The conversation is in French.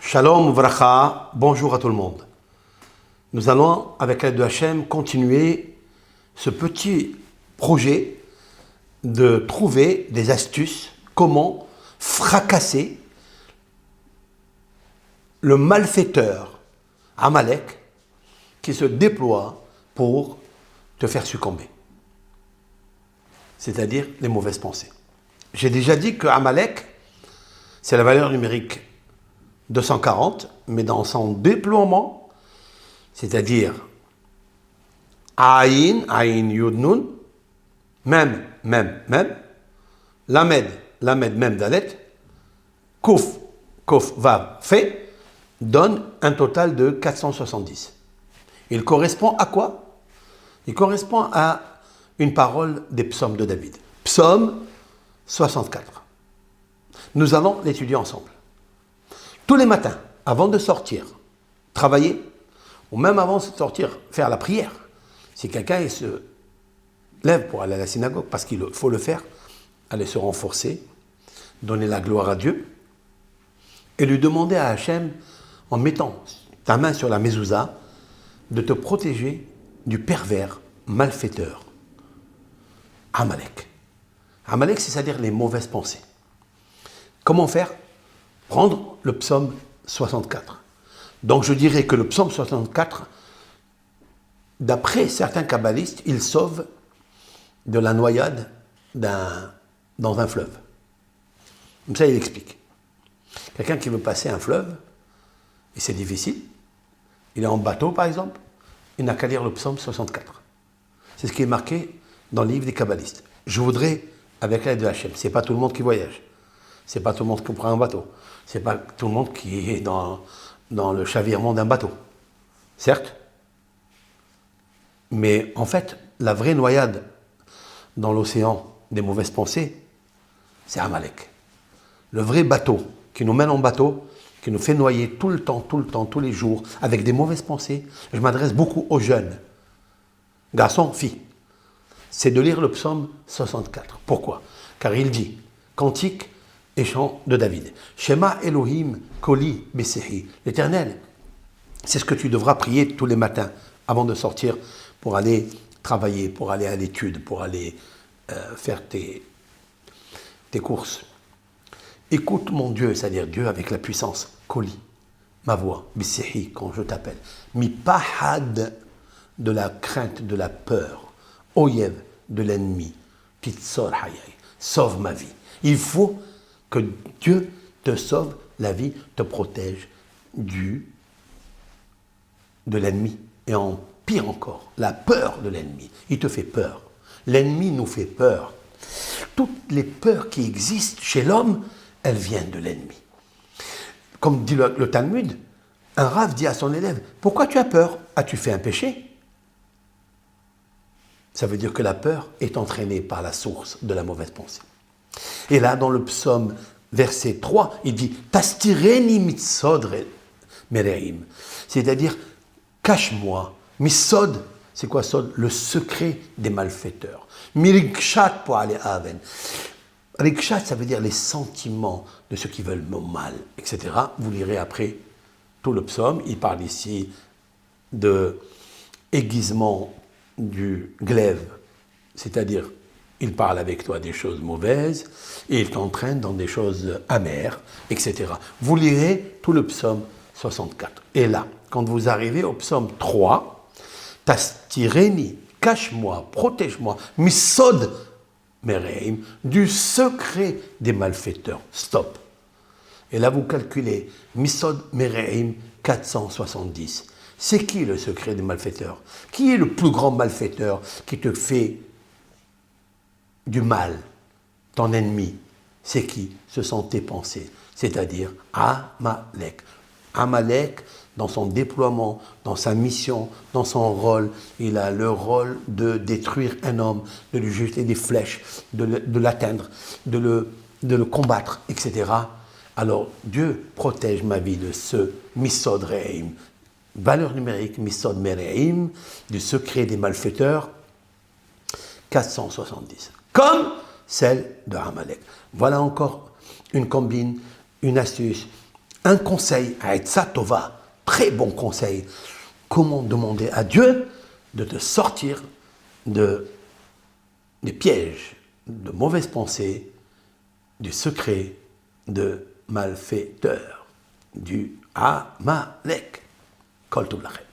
Shalom, vracha, bonjour à tout le monde. Nous allons, avec l'aide de Hachem, continuer ce petit projet de trouver des astuces, comment fracasser le malfaiteur Amalek qui se déploie pour te faire succomber. C'est-à-dire les mauvaises pensées. J'ai déjà dit que Amalek, c'est la valeur numérique 240, mais dans son déploiement, c'est-à-dire Aïn, Yud, Nun, Mem, Lamed, Mem, Dalet, Kouf, Vav, Fe, donne un total de 470. Il correspond à quoi? Il correspond à une parole des psaumes de David. Psaume 64. Nous allons l'étudier ensemble. Tous les matins, avant de sortir, travailler, ou même avant de sortir, faire la prière, si quelqu'un se lève pour aller à la synagogue, parce qu'il faut le faire, aller se renforcer, donner la gloire à Dieu, et lui demander à Hachem, en mettant ta main sur la mezouza, de te protéger du pervers malfaiteur, Amalek. Amalek, c'est-à-dire les mauvaises pensées. Comment faire? Prendre le psaume 64. Donc je dirais que le psaume 64, d'après certains kabbalistes, il sauve de la noyade dans un fleuve. Comme ça, il explique. Quelqu'un qui veut passer un fleuve, et c'est difficile, il est en bateau par exemple, il n'a qu'à lire le psaume 64. C'est ce qui est marqué dans le livre des kabbalistes. Je voudrais, avec l'aide de Hachem, c'est pas tout le monde qui voyage, c'est pas tout le monde qui prend un bateau, c'est pas tout le monde qui est dans le chavirement d'un bateau. Certes, mais en fait, la vraie noyade dans l'océan des mauvaises pensées, c'est Amalek. Le vrai bateau qui nous mène en bateau, qui nous fait noyer tout le temps, tous les jours, avec des mauvaises pensées. Je m'adresse beaucoup aux jeunes, garçons, filles. C'est de lire le psaume 64. Pourquoi? Car il dit, cantique et chant de David. Shema Elohim Koli Besehi. L'Éternel, c'est ce que tu devras prier tous les matins avant de sortir pour aller travailler, pour aller à l'étude, pour aller faire tes courses. Écoute mon Dieu, c'est-à-dire Dieu avec la puissance, Koli, ma voix, Besehi, quand je t'appelle. Mi pahad, de la crainte, de la peur, Oyev, de l'ennemi, Pitzor Hayay, sauve ma vie. Il faut que Dieu te sauve la vie, te protège de l'ennemi. Et en pire encore, la peur de l'ennemi. Il te fait peur. L'ennemi nous fait peur. Toutes les peurs qui existent chez l'homme, elles viennent de l'ennemi. Comme dit le Talmud, un Rav dit à son élève, pourquoi tu as peur? As-tu fait un péché? Ça veut dire que la peur est entraînée par la source de la mauvaise pensée. Et là, dans le psaume, verset 3, il dit « Tastireni mitsod mereim » c'est-à-dire « Cache-moi ». Mitsod, c'est quoi sod? Le secret des malfaiteurs. Mirikshat pour aller à Aven. Rikshat, ça veut dire les sentiments de ceux qui veulent mon mal, etc. Vous lirez après tout le psaume. Il parle ici de aiguisement du glaive, c'est-à-dire il parle avec toi des choses mauvaises et il t'entraîne dans des choses amères, etc. Vous lirez tout le psaume 64. Et là, quand vous arrivez au psaume 3, Tastireni, cache-moi, protège-moi, misod mereim, du secret des malfaiteurs. Stop. Et là, vous calculez misod mereim 470. C'est qui le secret des malfaiteurs? Qui est le plus grand malfaiteur qui te fait du mal? Ton ennemi, c'est qui? Ce sont tes pensées, c'est-à-dire Amalek. Amalek, dans son déploiement, dans sa mission, dans son rôle, il a le rôle de détruire un homme, de lui jeter des flèches, de l'atteindre, de le combattre, etc. Alors, Dieu protège ma vie de ce Misod Reim. Valeur numérique, Misod Mereim, du secret des malfaiteurs, 470. Comme celle de Amalek. Voilà encore une combine, une astuce un conseil, Aïtsa Tova, très bon conseil. Comment demander à Dieu de te sortir des pièges, de mauvaises pensées, du secret de malfaiteurs, du Amalek. Kol Tov Lachem.